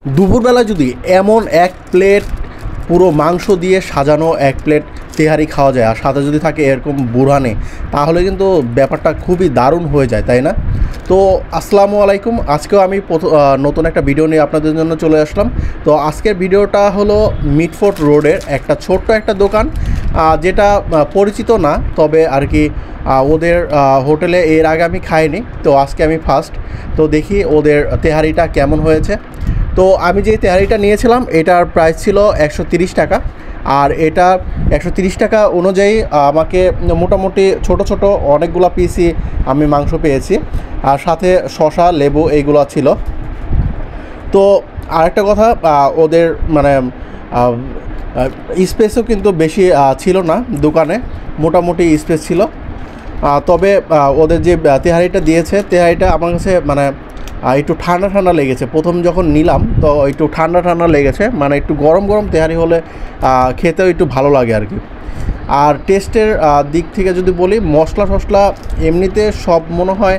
দুপুরবেলা যদি এমন এক প্লেট পুরো মাংস দিয়ে সাজানো এক প্লেট তেহারি খাওয়া যায় আর সাথে যদি থাকে এরকম বুরহানি, তাহলে কিন্তু ব্যাপারটা খুবই দারুণ হয়ে যায়, তাই না? তো আসসালামু আলাইকুম, আজকেও আমি নতুন একটা ভিডিও নিয়ে আপনাদের জন্য চলে আসলাম। তো আজকের ভিডিওটা হলো মিটফোর্ট রোডের একটা ছোট্ট একটা দোকান, যেটা পরিচিত না, তবে আর কি ওদের হোটেলে এর আগে আমি খাইনি, তো আজকে আমি ফার্স্ট। তো দেখি ওদের তেহারিটা কেমন হয়েছে। তো আমি যে তেহারিটা নিয়েছিলাম এটার প্রাইস ছিল 130 টাকা, আর এটা 130 টাকা অনুযায়ী আমাকে মোটামুটি ছোট ছোট অনেকগুলো পিসই আমি মাংস পেয়েছি, আর সাথে শসা লেবু এইগুলো ছিল। তো আরেকটা কথা, ওদের মানে স্পেসও কিন্তু বেশি ছিল না দোকানে, মোটামুটি স্পেস ছিল। তবে ওদের যে তেহারিটা দিয়েছে, তেহারিটা আমার কাছে মানে একটু ঠান্ডা ঠান্ডা লেগেছে। প্রথম যখন নিলাম তো একটু ঠান্ডা ঠান্ডা লেগেছে, মানে একটু গরম গরম তেহারি হলে খেতেও একটু ভালো লাগে আর কি। আর টেস্টের দিক থেকে যদি বলি, মশলা টশলা এমনিতে সব মনে হয়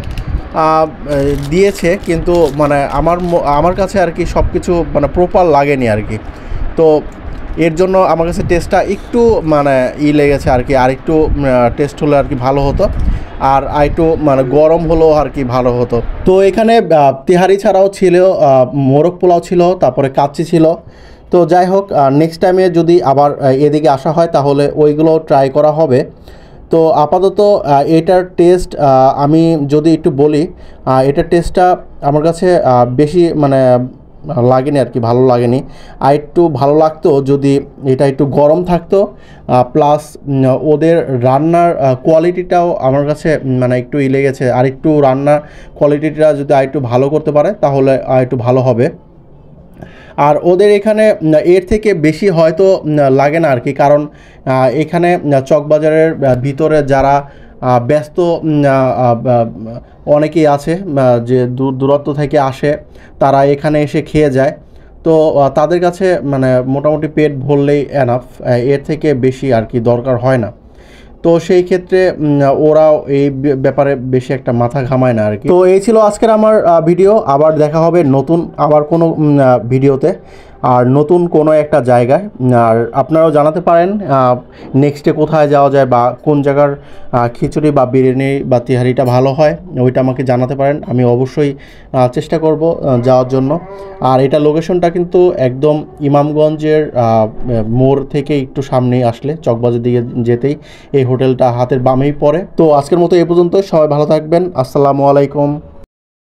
দিয়েছে, কিন্তু মানে আমার কাছে আর কি সব কিছু মানে প্রপার লাগেনি আর কি। তো এর জন্য আমার কাছে টেস্টটা একটু মানে লেগেছে আর কি, আর একটু টেস্ট হলে আর কি ভালো হতো, আর একটু মানে গরম হলো আর কি ভালো হতো। তো এখানে তেহারি ছাড়াও ছিল মোরগ পোলাও ছিল, তারপরে কাচ্চি ছিল। তো যাই হোক, নেক্সট টাইমে যদি আবার এদিকে আসা হয় তাহলে ওইগুলো ট্রাই করা হবে। তো আপাতত এটার টেস্ট আমি যদি একটু বলি, এটার টেস্টটা আমার কাছে বেশি মানে লাগেনি আর কি, ভালো লাগেনি। আর একটু ভালো লাগতো যদি এটা একটু গরম থাকতো, প্লাস ওদের রান্নার কোয়ালিটিটাও আমার কাছে মানে একটু লেগেছে। আর একটু রান্নার কোয়ালিটিটা যদি আর একটু ভালো করতে পারে তাহলে আর একটু ভালো হবে। আর ওদের এখানে এর থেকে বেশি হয়তো লাগে না আর কি, কারণ এখানে চকবাজারের ভিতরে যারা ব্যস্ত অনেকেই আছে, যে দূরত্ব থেকে আসে, তারা এখানে এসে খেয়ে যায়। তো তাদের কাছে মানে মোটামুটি পেট ভরলেই এনাফ, এর থেকে বেশি আর কি দরকার হয় না। তো সেই ক্ষেত্রে ওরাও এই ব্যাপারে বেশি একটা মাথা ঘামায় না আর কি। তো এই ছিল আজকের আমার ভিডিও। আবার দেখা হবে নতুন আবার কোনো ভিডিওতে, আর নতুন কোনো একটা জায়গায়। আর আপনারাও জানাতে পারেন নেক্সটে কোথায় যাওয়া যায়, বা কোন জায়গার খিচুড়ি বা বিরিয়ানি বা তিহারিটা ভালো হয়, ওইটা আমাকে জানাতে পারেন। আমি অবশ্যই চেষ্টা করব যাওয়ার জন্য। আর এটা লোকেশনটা কিন্তু একদম ইমামগঞ্জের মোড় থেকে একটু সামনেই আসলে, চকবাজার দিকে যেতেই এই হোটেলটা হাতের বামেই পড়ে। তো আজকের মতো এই পর্যন্ত, সবাই ভালো থাকবেন। আসসালামু আলাইকুম।